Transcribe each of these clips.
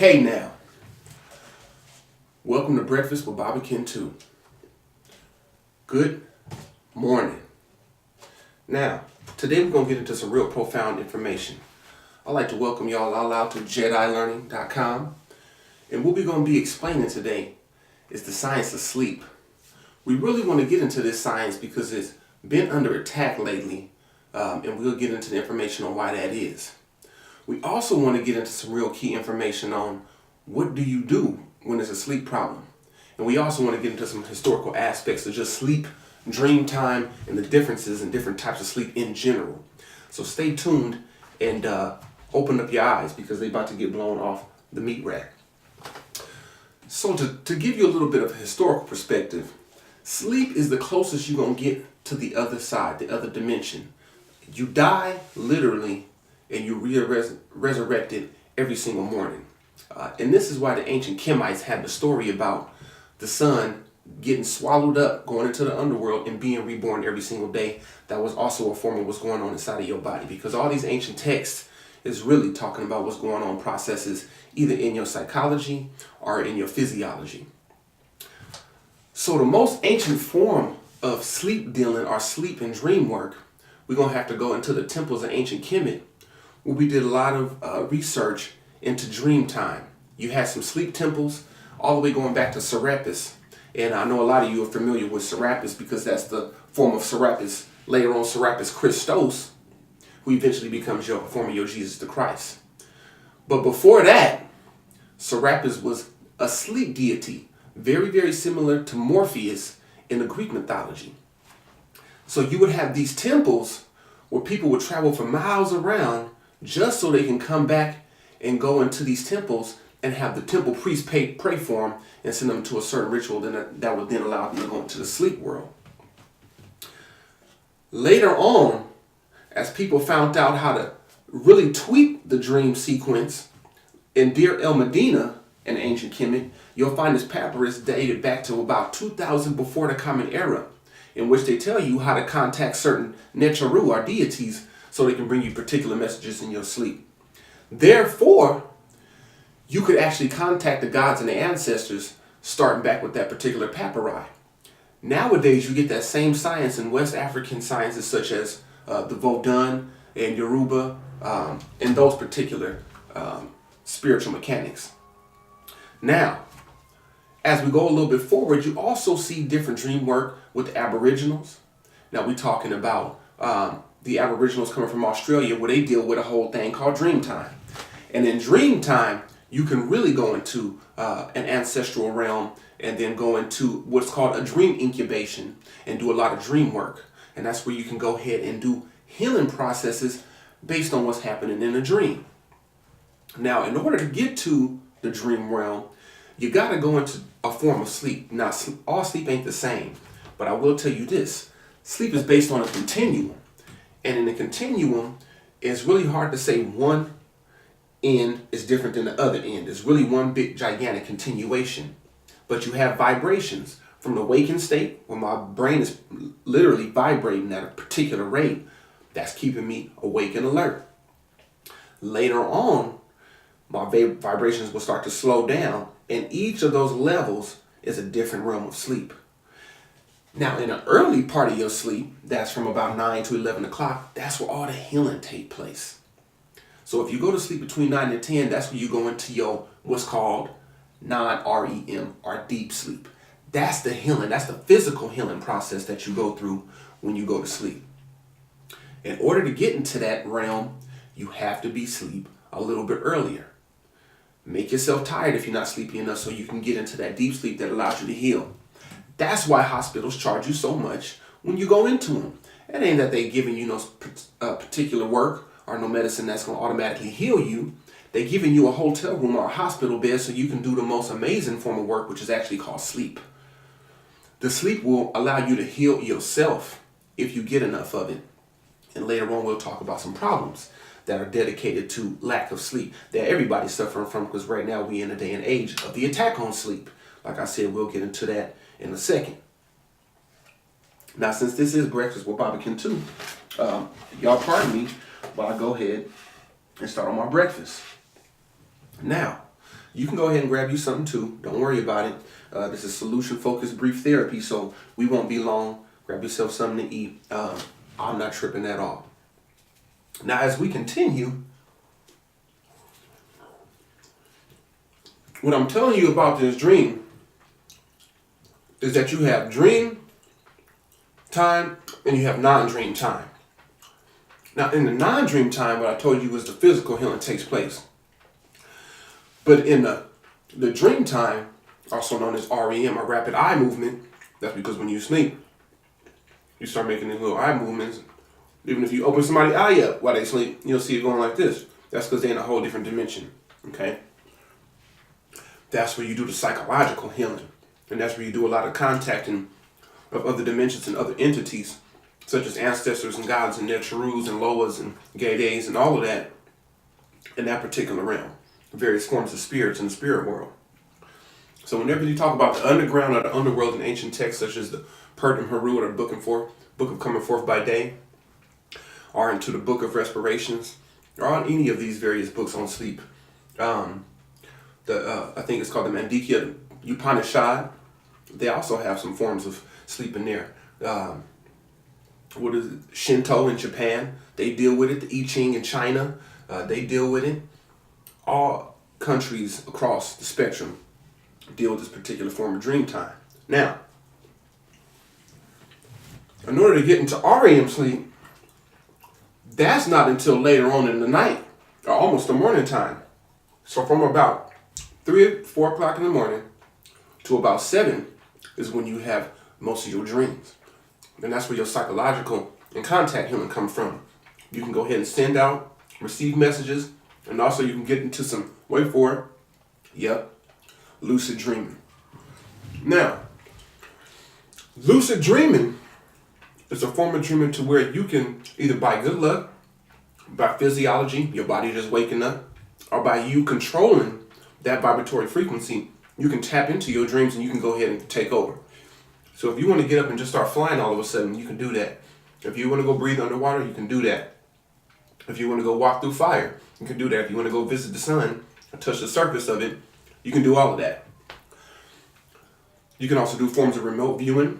Okay now, welcome to Breakfast with Bobby Ken 2. Good morning. Now, today we're going to get into some real profound information. I'd like to welcome y'all all out to JediLearning.com. And what we're going to be explaining today is the science of sleep. We really want to get into this science because it's been under attack lately, and we'll get into the information on why that is. We also want to get into some real key information on what do you do when there's a sleep problem. And we also want to get into some historical aspects of just sleep, dream time, and the differences in different types of sleep in general. So stay tuned and open up your eyes because they're about to get blown off the meat rack. So to give you a little bit of a historical perspective, sleep is the closest you're going to get to the other side, the other dimension. You die literally and you resurrected every single morning. And this is why the ancient Kemites had the story about the sun getting swallowed up, going into the underworld, and being reborn every single day. That was also a form of what's going on inside of your body, because all these ancient texts is really talking about what's going on, processes either in your psychology or in your physiology. So the most ancient form of sleep dealing or sleep and dream work, we're going to have to go into the temples of ancient Kemet, where we did a lot of research into dream time. You had some sleep temples all the way going back to Serapis. And I know a lot of you are familiar with Serapis because that's the form of Serapis, later on Serapis Christos, who eventually becomes your form of your Jesus the Christ. But before that, Serapis was a sleep deity, very, very similar to Morpheus in the Greek mythology. So you would have these temples where people would travel for miles around just so they can come back and go into these temples and have the temple priest pray for them and send them to a certain ritual that would then allow them to go into the sleep world. Later on, as people found out how to really tweak the dream sequence, in Deir el Medina, in ancient Kemet, you'll find this papyrus dated back to about 2000 before the Common Era, in which they tell you how to contact certain Necharu or deities so they can bring you particular messages in your sleep. Therefore, you could actually contact the gods and the ancestors starting back with that particular papyri. Nowadays, you get that same science in West African sciences such as the Vodun and Yoruba and those particular spiritual mechanics. Now, as we go a little bit forward, you also see different dream work with the Aboriginals. Now, we're talking about the Aboriginals coming from Australia, where they deal with a whole thing called dream time. And in dream time, you can really go into an ancestral realm and then go into what's called a dream incubation and do a lot of dream work. And that's where you can go ahead and do healing processes based on what's happening in a dream. Now, in order to get to the dream realm, you got to go into a form of sleep. Now, all sleep ain't the same, but I will tell you this. Sleep is based on a continuum. And in the continuum, it's really hard to say one end is different than the other end. It's really one big gigantic continuation. But you have vibrations from the waking state, where my brain is literally vibrating at a particular rate. That's keeping me awake and alert. Later on, my vibrations will start to slow down, and each of those levels is a different realm of sleep. Now, in an early part of your sleep, that's from about 9 to 11 o'clock, that's where all the healing take place. So if you go to sleep between 9 and 10, that's when you go into your what's called non-REM or deep sleep. That's the healing. That's the physical healing process that you go through when you go to sleep. In order to get into that realm, you have to be asleep a little bit earlier. Make yourself tired if you're not sleepy enough so you can get into that deep sleep that allows you to heal. That's why hospitals charge you so much when you go into them. It ain't that they're giving you no particular work or no medicine that's going to automatically heal you. They're giving you a hotel room or a hospital bed so you can do the most amazing form of work, which is actually called sleep. The sleep will allow you to heal yourself if you get enough of it. And later on, we'll talk about some problems that are dedicated to lack of sleep that everybody's suffering from, because right now we're in a day and age of the attack on sleep. Like I said, we'll get into that in a second. Now, since this is Breakfast with Bobby Ken 2, y'all pardon me while I go ahead and start on my breakfast. Now, you can go ahead and grab you something too. Don't worry about it. This is solution-focused brief therapy, so we won't be long. Grab yourself something to eat. I'm not tripping at all. Now, as we continue, what I'm telling you about this dream is that you have dream time and you have non-dream time. Now, in the non-dream time, what I told you was the physical healing takes place. But in the dream time, also known as REM, or rapid eye movement, that's because when you sleep, you start making these little eye movements. Even if you open somebody's eye up while they sleep, you'll see it going like this. That's because they're in a whole different dimension, okay? That's where you do the psychological healing. And that's where you do a lot of contacting of other dimensions and other entities, such as ancestors and gods and their Cherus and Loas and Gaides and all of that in that particular realm. Various forms of spirits in the spirit world. So whenever you talk about the underground or the underworld in ancient texts, such as the Pertim Haru or the Book of Coming Forth by Day, or into the Book of Respirations, or on any of these various books on sleep, I think it's called the Mandikya Upanishad. They also have some forms of sleep in there. What is it? Shinto in Japan, they deal with it. The I Ching in China, they deal with it. All countries across the spectrum deal with this particular form of dream time. Now, in order to get into REM sleep, that's not until later on in the night, or almost the morning time. So from about 3 or 4 o'clock in the morning to about 7 is when you have most of your dreams. And that's where your psychological and contact healing come from. You can go ahead and send out, receive messages, and also you can get into some, wait for it, yep, lucid dreaming. Now, lucid dreaming is a form of dreaming to where you can either by good luck, by physiology, your body just waking up, or by you controlling that vibratory frequency, you can tap into your dreams and you can go ahead and take over. So if you want to get up and just start flying all of a sudden, you can do that. If you want to go breathe underwater, you can do that. If you want to go walk through fire, you can do that. If you want to go visit the sun or touch the surface of it, you can do all of that. You can also do forms of remote viewing,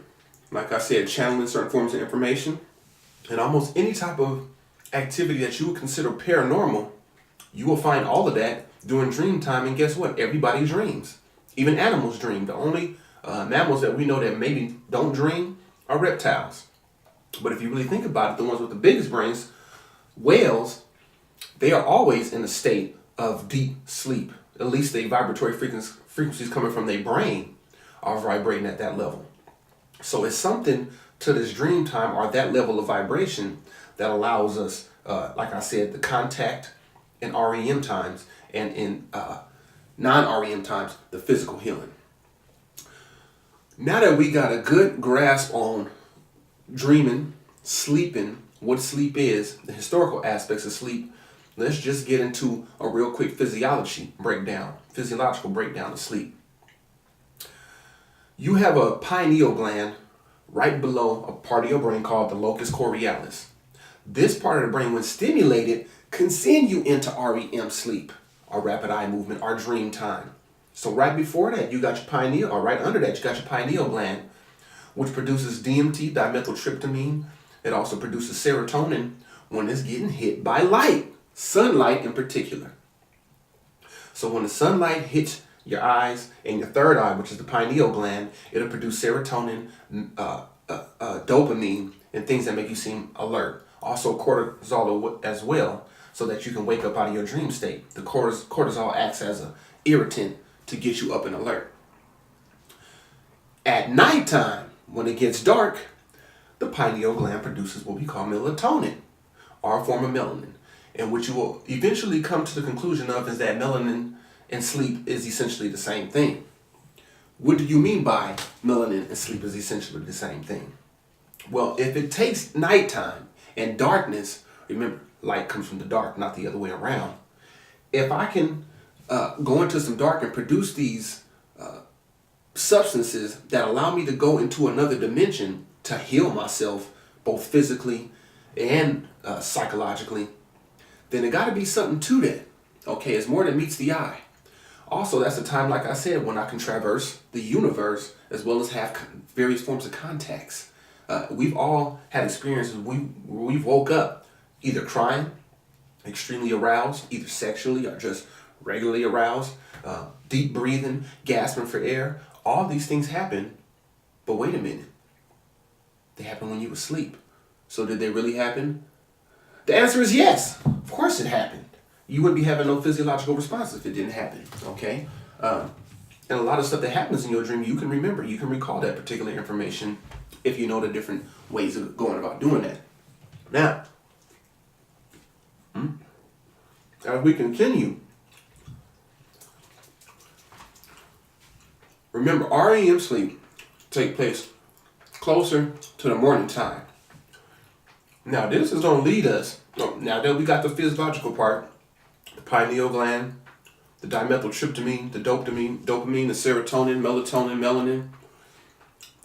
like I said, channeling certain forms of information, and almost any type of activity that you would consider paranormal, you will find all of that during dream time. And guess what? Everybody dreams. Even animals dream. The only mammals that we know that maybe don't dream are reptiles. But if you really think about it, the ones with the biggest brains, whales, they are always in a state of deep sleep. At least the vibratory frequencies coming from their brain are vibrating at that level. So it's something to this dream time or that level of vibration that allows us, like I said, the contact in REM times and in non-REM times, the physical healing. Now that we got a good grasp on dreaming, sleeping, what sleep is, the historical aspects of sleep, let's just get into a real quick physiological breakdown of sleep. You have a pineal gland right below a part of your brain called the locus coeruleus. This part of the brain, when stimulated, can send you into REM sleep, or rapid eye movement, or dream time. So right before that, you got your pineal, or right under that, you got your pineal gland, which produces DMT, dimethyltryptamine. It also produces serotonin when it's getting hit by light, sunlight in particular. So when the sunlight hits your eyes and your third eye, which is the pineal gland, it'll produce serotonin, dopamine, and things that make you seem alert. Also cortisol as well, so that you can wake up out of your dream state. The cortisol acts as an irritant to get you up and alert. At nighttime, when it gets dark, the pineal gland produces what we call melatonin, or a form of melanin. And what you will eventually come to the conclusion of is that melanin and sleep is essentially the same thing. What do you mean by melanin and sleep is essentially the same thing? Well, if it takes nighttime and darkness, remember, light comes from the dark, not the other way around. If I can go into some dark and produce these substances that allow me to go into another dimension to heal myself, both physically and psychologically, then it got to be something to that. Okay, it's more than meets the eye. Also, that's the time, like I said, when I can traverse the universe as well as have various forms of contacts. We've all had experiences where we've woke up either crying, extremely aroused, either sexually or just regularly aroused, deep breathing, gasping for air. All these things happen, but wait a minute. They happen when you were asleep. So did they really happen? The answer is yes. Of course it happened. You wouldn't be having no physiological response if it didn't happen, okay? And a lot of stuff that happens in your dream, you can remember. You can recall that particular information if you know the different ways of going about doing that. Now, as we continue, remember REM sleep take place closer to the morning time. Now, this is going to lead us, now that we got the physiological part, the pineal gland, the dimethyltryptamine, the dopamine, the serotonin, melatonin, melanin,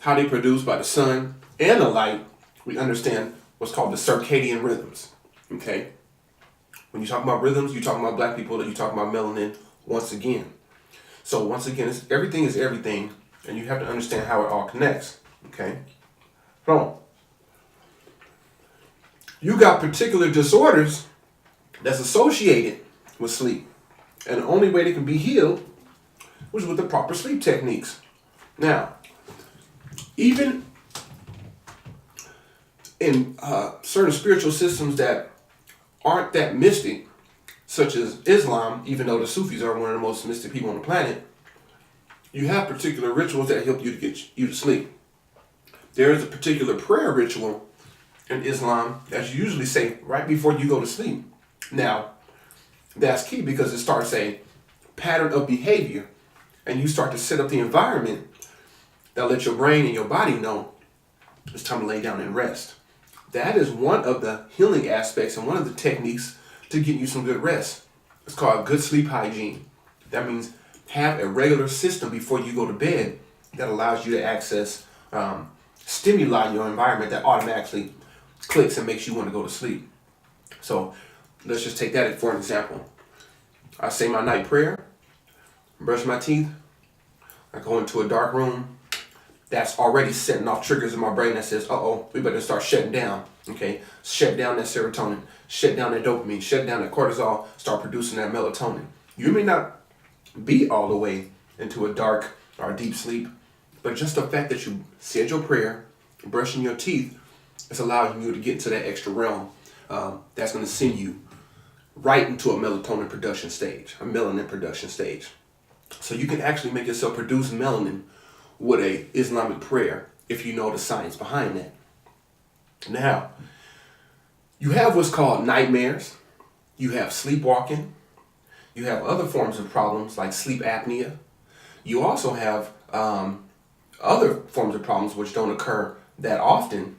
how they produce by the sun and the light, we understand what's called the circadian rhythms, okay? When you talk about rhythms, you're talking about black people, you're talking about melanin once again. So once again, everything is everything, and you have to understand how it all connects, okay? So, you got particular disorders that's associated with sleep. And the only way they can be healed was with the proper sleep techniques. Now, even in certain spiritual systems that aren't that mystic, such as Islam, even though the Sufis are one of the most mystic people on the planet, you have particular rituals that help you to get you to sleep. There is a particular prayer ritual in Islam that's usually say right before you go to sleep. Now, that's key because it starts a pattern of behavior and you start to set up the environment that lets your brain and your body know it's time to lay down and rest. That is one of the healing aspects and one of the techniques to get you some good rest. It's called good sleep hygiene. That means have a regular system before you go to bed that allows you to access stimuli in your environment that automatically clicks and makes you want to go to sleep. So let's just take that for an example. I say my night prayer, brush my teeth, I go into a dark room. That's already setting off triggers in my brain that says, uh-oh, we better start shutting down, okay? Shut down that serotonin, shut down that dopamine, shut down that cortisol, start producing that melatonin. You may not be all the way into a dark or deep sleep, but just the fact that you said your prayer, brushing your teeth, is allowing you to get into that extra realm. That's going to send you right into a melatonin production stage, a melanin production stage. So you can actually make yourself produce melanin with a Islamic prayer if you know the science behind that. Now, you have what's called nightmares, you have sleepwalking, you have other forms of problems like sleep apnea. You also have other forms of problems which don't occur that often,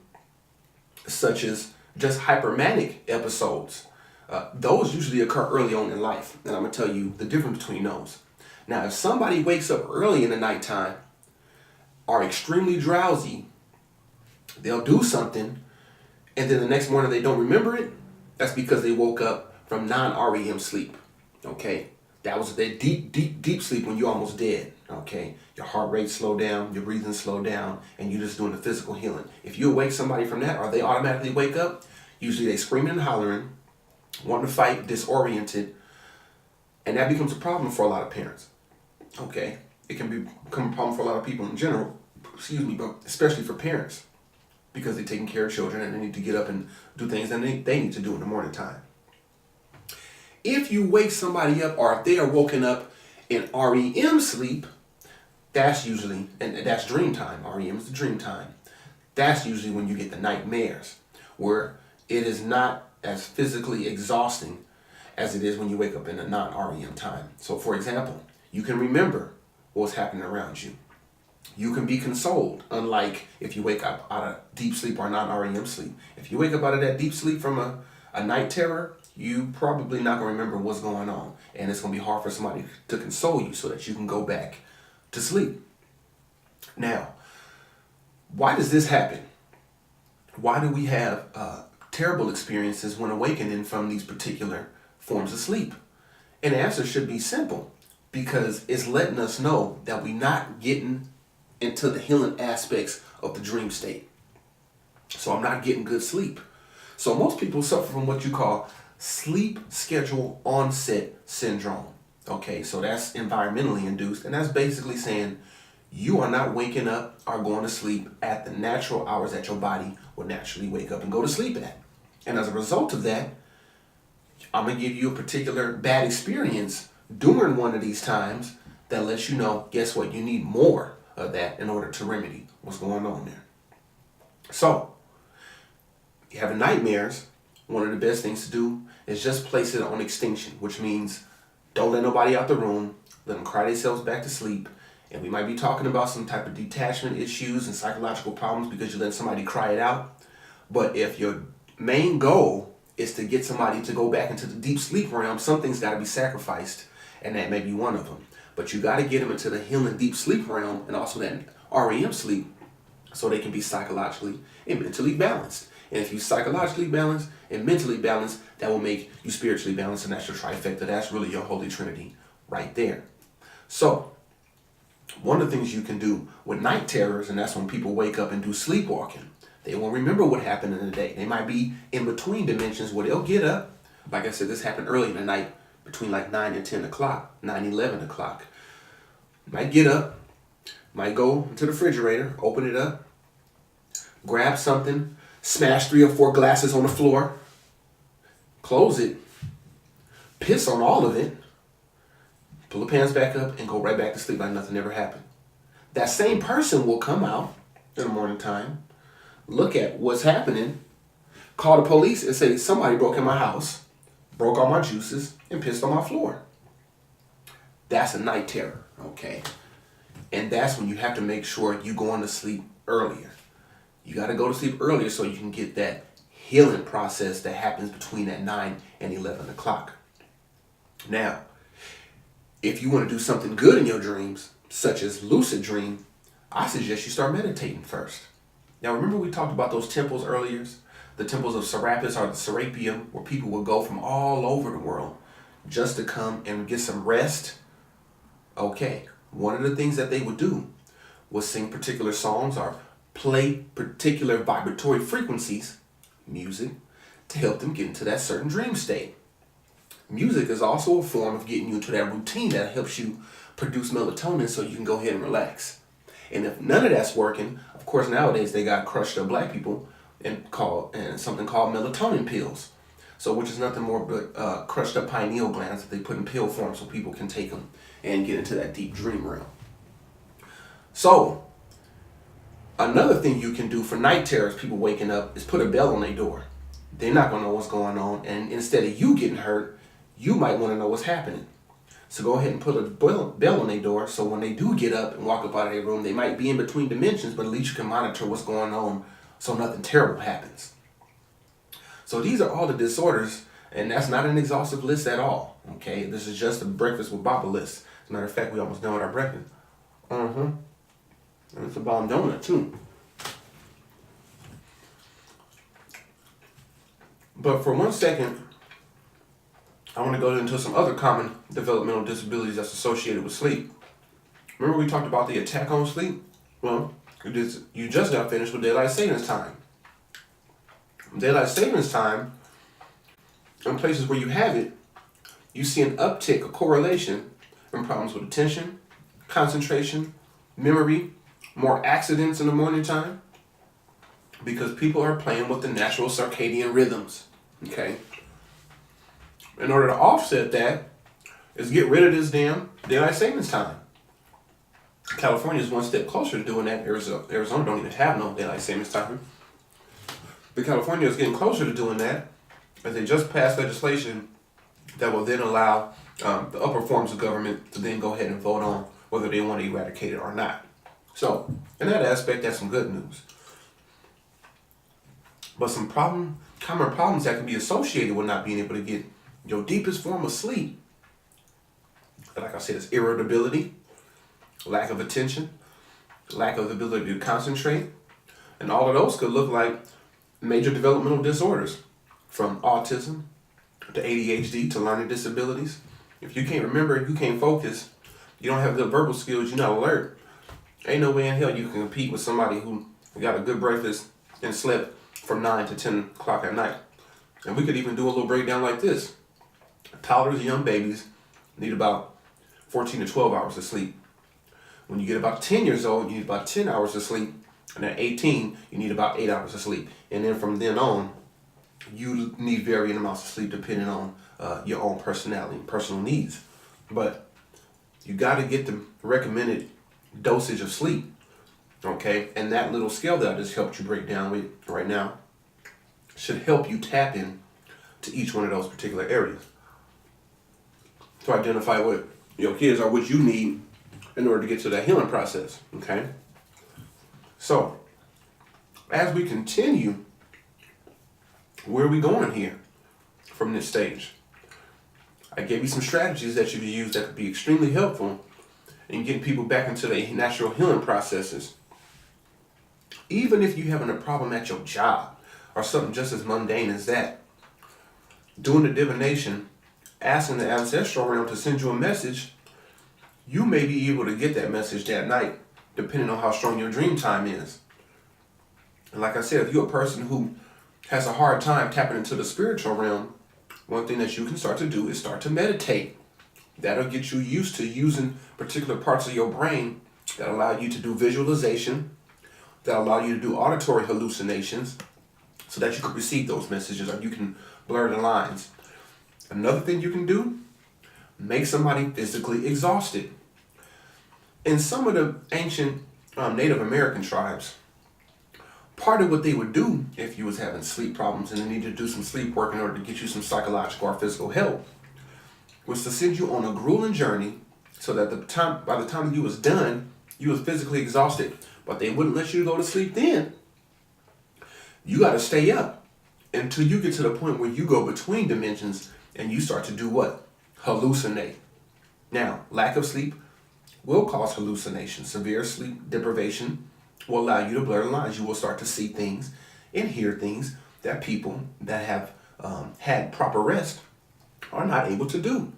such as just hypermanic episodes. Those usually occur early on in life, and I'm going to tell you the difference between those. Now, if somebody wakes up early in the nighttime, are extremely drowsy, they'll do something, and then the next morning they don't remember it, that's because they woke up from non-REM sleep, okay? That was that deep sleep when you're almost dead, okay? Your heart rate slowed down, your breathing slowed down, and you're just doing the physical healing. If you awake somebody from that, or they automatically wake up, usually they screaming and hollering, wanting to fight, disoriented, and that becomes a problem for a lot of parents, okay? It can become a problem for a lot of people in general, but especially for parents, because they're taking care of children and they need to get up and do things that they need to do in the morning time. If you wake somebody up, or if they are woken up in REM sleep, that's usually, and that's dream time. REM is the dream time. That's usually when you get the nightmares, where it is not as physically exhausting as it is when you wake up in a non-REM time. So for example, you can remember what's happening around you. You can be consoled, unlike if you wake up out of deep sleep or non-REM sleep. If you wake up out of that deep sleep from a night terror, you probably not going to remember what's going on. And it's going to be hard for somebody to console you so that you can go back to sleep. Now, why does this happen? Why do we have terrible experiences when awakening from these particular forms of sleep? And the answer should be simple. because it's letting us know that we're not getting into the healing aspects of the dream state. So I'm not getting good sleep. So most people suffer from what you call sleep schedule onset syndrome. Okay, so that's environmentally induced, and that's basically saying you are not waking up or going to sleep at the natural hours that your body would naturally wake up and go to sleep at. And as a result of that, I'm going to give you a particular bad experience during one of these times that lets you know, guess what, you need more of that in order to remedy what's going on there. So, you having nightmares, one of the best things to do is just place it on extinction, which means don't let nobody out the room, let them cry themselves back to sleep. And we might be talking about some type of detachment issues and psychological problems because you let somebody cry it out. But if your main goal is to get somebody to go back into the deep sleep realm, something's got to be sacrificed, and that may be one of them. But you got to get them into the healing deep sleep realm and also that REM sleep so they can be psychologically and mentally balanced. And if you psychologically balanced and mentally balanced, that will make you spiritually balanced, and that's your trifecta. That's really your holy trinity right there. So, one of the things you can do with night terrors, and that's when people wake up and do sleepwalking. They won't remember what happened in the day. They might be in between dimensions where they'll get up. Like I said, this happened early in the night between like 9 and 10 o'clock, 9, 11 o'clock. Might get up, might go to the refrigerator, open it up, grab something, smash 3 or 4 glasses on the floor, close it, piss on all of it, pull the pants back up, and go right back to sleep like nothing ever happened. That same person will come out in the morning time, look at what's happening, call the police and say, somebody broke in my house, broke all my juices, and pissed on my floor. That's a night terror, okay? And that's when you have to make sure you go on to sleep earlier. You got to go to sleep earlier so you can get that healing process that happens between that 9 and 11 o'clock. Now, if you want to do something good in your dreams, such as lucid dream, I suggest you start meditating first. Now, remember we talked about those temples earlier? The temples of Serapis or the Serapeum, where people would go from all over the world just to come and get some rest. Okay, one of the things that they would do was sing particular songs or play particular vibratory frequencies, music, to help them get into that certain dream state. Music is also a form of getting you into that routine that helps you produce melatonin so you can go ahead and relax. And if none of that's working, of course nowadays they got crushed up black people and something called melatonin pills. So which is nothing more but crushed up pineal glands that they put in pill form so people can take them and get into that deep dream realm. So another thing you can do for night terrors, people waking up, is put a bell on their door. They're not going to know what's going on, and instead of you getting hurt, you might want to know what's happening. So go ahead and put a bell on their door so when they do get up and walk up out of their room, they might be in between dimensions, but at least you can monitor what's going on so nothing terrible happens. So these are all the disorders, and that's not an exhaustive list at all. Okay, this is just a breakfast with Baba list. As a matter of fact, we almost done with our breakfast. And it's a bomb donut too. But for 1 second, I want to go into some other common developmental disabilities that's associated with sleep. Remember we talked about the attack on sleep? Well, you just got finished with daylight savings time. Daylight savings time, in places where you have it, you see an uptick, a correlation in problems with attention, concentration, memory, more accidents in the morning time, because people are playing with the natural circadian rhythms, okay? In order to offset that, is get rid of this damn daylight savings time. California is one step closer to doing that. Arizona don't even have no daylight savings time. But California is getting closer to doing that, as they just passed legislation that will then allow the upper forms of government to then go ahead and vote on whether they want to eradicate it or not. So, in that aspect, that's some good news. But some common problems that can be associated with not being able to get your deepest form of sleep, like I said, is irritability, lack of attention, lack of the ability to concentrate, and all of those could look like major developmental disorders, from autism to ADHD to learning disabilities. If you can't remember, you can't focus, you don't have good verbal skills, you're not alert. Ain't no way in hell you can compete with somebody who got a good breakfast and slept from 9 to 10 o'clock at night. And we could even do a little breakdown like this. Toddlers and young babies need about 14 to 12 hours of sleep. When you get about 10 years old, you need about 10 hours of sleep. And at 18, you need about 8 hours of sleep. And then from then on, you need varying amounts of sleep depending on your own personality and personal needs. But you got to get the recommended dosage of sleep, okay? And that little scale that I just helped you break down with right now should help you tap in to each one of those particular areas to identify what your kids are, what you need in order to get to that healing process, okay? So, as we continue, where are we going here from this stage? I gave you some strategies that you can use that could be extremely helpful in getting people back into their natural healing processes. Even if you're having a problem at your job or something just as mundane as that, doing the divination, asking the ancestral realm to send you a message, you may be able to get that message that night, depending on how strong your dream time is. And like I said, if you're a person who has a hard time tapping into the spiritual realm, one thing that you can start to do is start to meditate. That'll get you used to using particular parts of your brain that allow you to do visualization, that allow you to do auditory hallucinations, so that you can receive those messages or you can blur the lines. Another thing you can do, make somebody physically exhausted. In some of the ancient Native American tribes, part of what they would do if you was having sleep problems and they needed to do some sleep work in order to get you some psychological or physical help was to send you on a grueling journey so that by the time you was done, you was physically exhausted. But they wouldn't let you go to sleep then. You got to stay up until you get to the point where you go between dimensions and you start to do what? Hallucinate. Now, lack of sleep will cause hallucinations. Severe sleep deprivation will allow you to blur the lines. You will start to see things and hear things that people that have had proper rest are not able to do.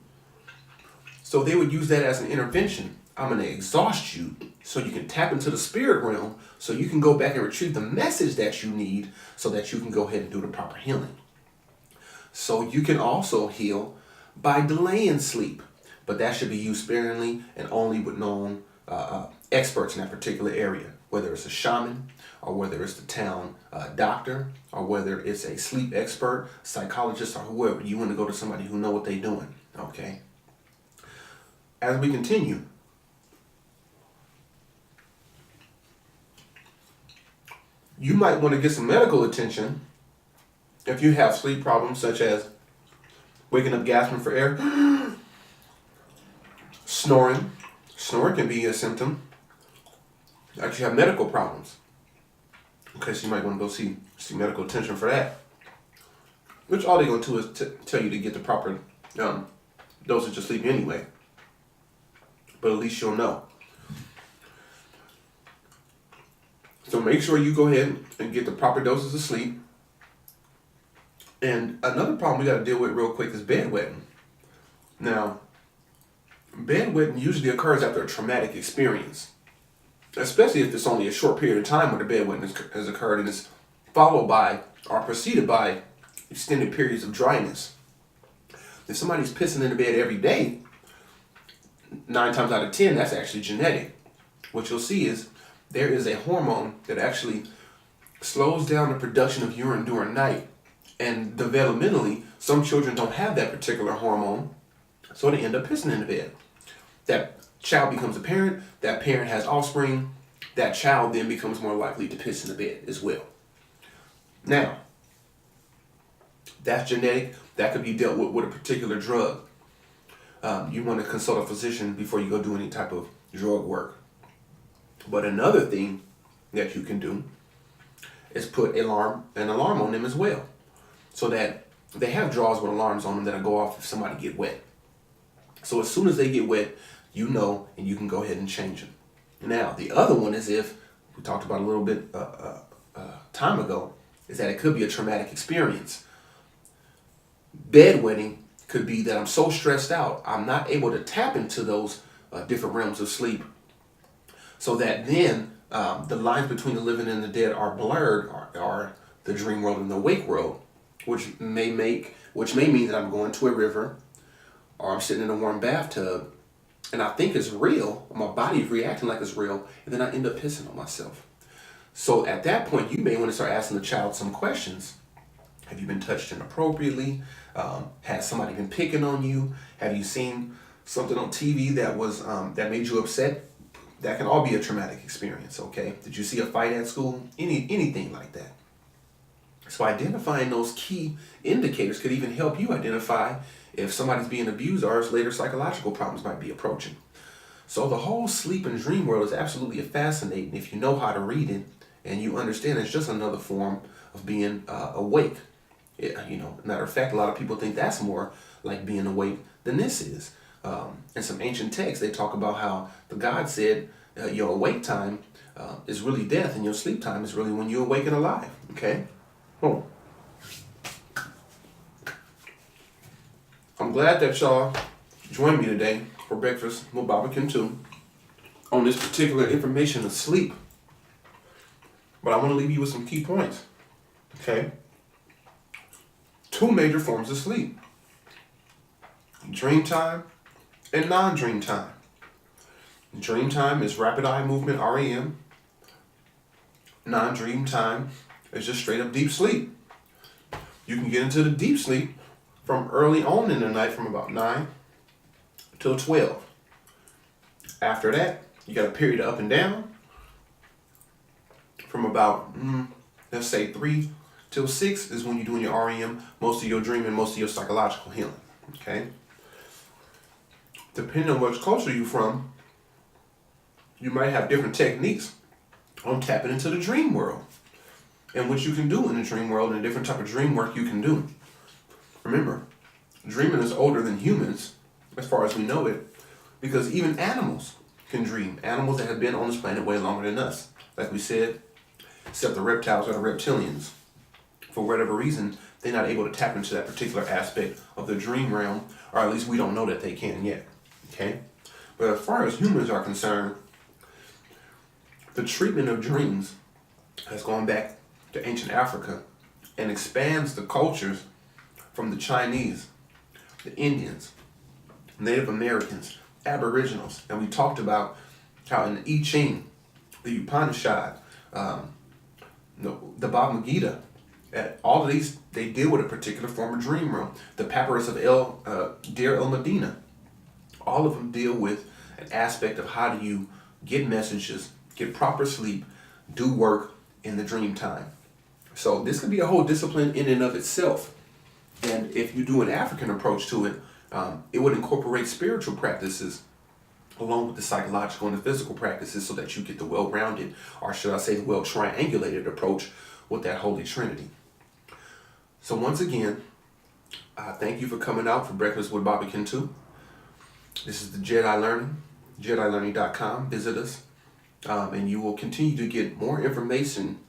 So they would use that as an intervention. I'm going to exhaust you so you can tap into the spirit realm so you can go back and retrieve the message that you need so that you can go ahead and do the proper healing. So you can also heal by delaying sleep, but that should be used sparingly and only with known experts in that particular area, whether it's a shaman or whether it's the town doctor or whether it's a sleep expert, psychologist, or whoever. You want to go to somebody who know what they're doing, okay? As we continue, you might want to get some medical attention if you have sleep problems such as waking up gasping for air, snoring. Snoring can be a symptom that you have medical problems. Okay, so you might want to go see medical attention for that. Which all they're going to do is tell you to get the proper dosage of sleep anyway. But at least you'll know. So make sure you go ahead and get the proper doses of sleep. And another problem we got to deal with real quick is bedwetting. Now, bedwetting usually occurs after a traumatic experience, especially if it's only a short period of time where the bedwetting has occurred and is followed by or preceded by extended periods of dryness. If somebody's pissing in the bed every day, 9 times out of 10, that's actually genetic. What you'll see is there is a hormone that actually slows down the production of urine during night. And developmentally, some children don't have that particular hormone, so they end up pissing in the bed. That child becomes a parent, that parent has offspring, that child then becomes more likely to piss in the bed as well. Now, that's genetic. That could be dealt with a particular drug. You want to consult a physician before you go do any type of drug work. But another thing that you can do is put an alarm on them as well, so that they have drawers with alarms on them that'll go off if somebody get wet. So as soon as they get wet, you know, and you can go ahead and change them. Now, the other one is if, we talked about a little bit time ago, is that it could be a traumatic experience. Bedwetting could be that I'm so stressed out, I'm not able to tap into those different realms of sleep, so that then the lines between the living and the dead are blurred, are the dream world and the wake world, which may mean that I'm going to a river or I'm sitting in a warm bathtub and I think it's real, my body's reacting like it's real, and then I end up pissing on myself. So at that point, you may want to start asking the child some questions. Have you been touched inappropriately? Has somebody been picking on you? Have you seen something on TV that made you upset? That can all be a traumatic experience, okay? Did you see a fight at school? Anything like that. So identifying those key indicators could even help you identify if somebody's being abused or if later psychological problems might be approaching. So the whole sleep and dream world is absolutely fascinating if you know how to read it and you understand it's just another form of being awake. Matter of fact, a lot of people think that's more like being awake than this is. In some ancient texts, they talk about how the God said your awake time is really death and your sleep time is really when you're awake and alive. Okay? Oh. I'm glad that y'all joined me today for breakfast with Barbecue 2 on this particular information of sleep. But I want to leave you with some key points. Okay? 2 major forms of sleep. Dream time and non-dream time. Dream time is rapid eye movement, REM. Non-dream time is just straight up deep sleep. You can get into the deep sleep from early on in the night, from about 9 till 12. After that, you got a period of up and down from about, let's say 3 till 6 is when you're doing your REM, most of your dreaming, most of your psychological healing, okay? Depending on which culture you're from, you might have different techniques on tapping into the dream world and what you can do in the dream world and the different type of dream work you can do. Remember, dreaming is older than humans, as far as we know it, because even animals can dream. Animals that have been on this planet way longer than us. Like we said, except the reptiles or the reptilians. For whatever reason, they're not able to tap into that particular aspect of the dream realm, or at least we don't know that they can yet. Okay? But as far as humans are concerned, the treatment of dreams has gone back to ancient Africa and expands the cultures from the Chinese, the Indians, Native Americans, Aboriginals. And we talked about how in the I Ching, the Upanishad, the Bhagavad Gita, all of these, they deal with a particular form of dream realm. The Papyrus of Deir el Medina, all of them deal with an aspect of how do you get messages, get proper sleep, do work in the dream time. So this could be a whole discipline in and of itself. And if you do an African approach to it, it would incorporate spiritual practices along with the psychological and the physical practices so that you get the well-rounded, or should I say the well-triangulated approach with that Holy Trinity. So once again, thank you for coming out for Breakfast with Barbecue 2. This is the Jedi Learning, JediLearning.com. Visit us, and you will continue to get more information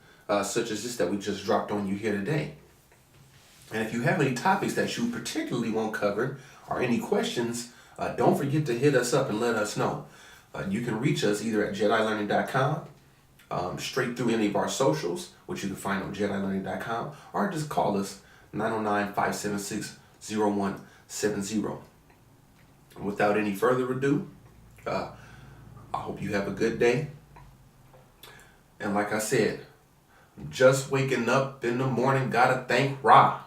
such as this that we just dropped on you here today. And if you have any topics that you particularly want covered or any questions, don't forget to hit us up and let us know. You can reach us either at JediLearning.com, straight through any of our socials, which you can find on JediLearning.com, or just call us 909-576-0170. And without any further ado, I hope you have a good day. And like I said, just waking up in the morning, gotta thank Ra.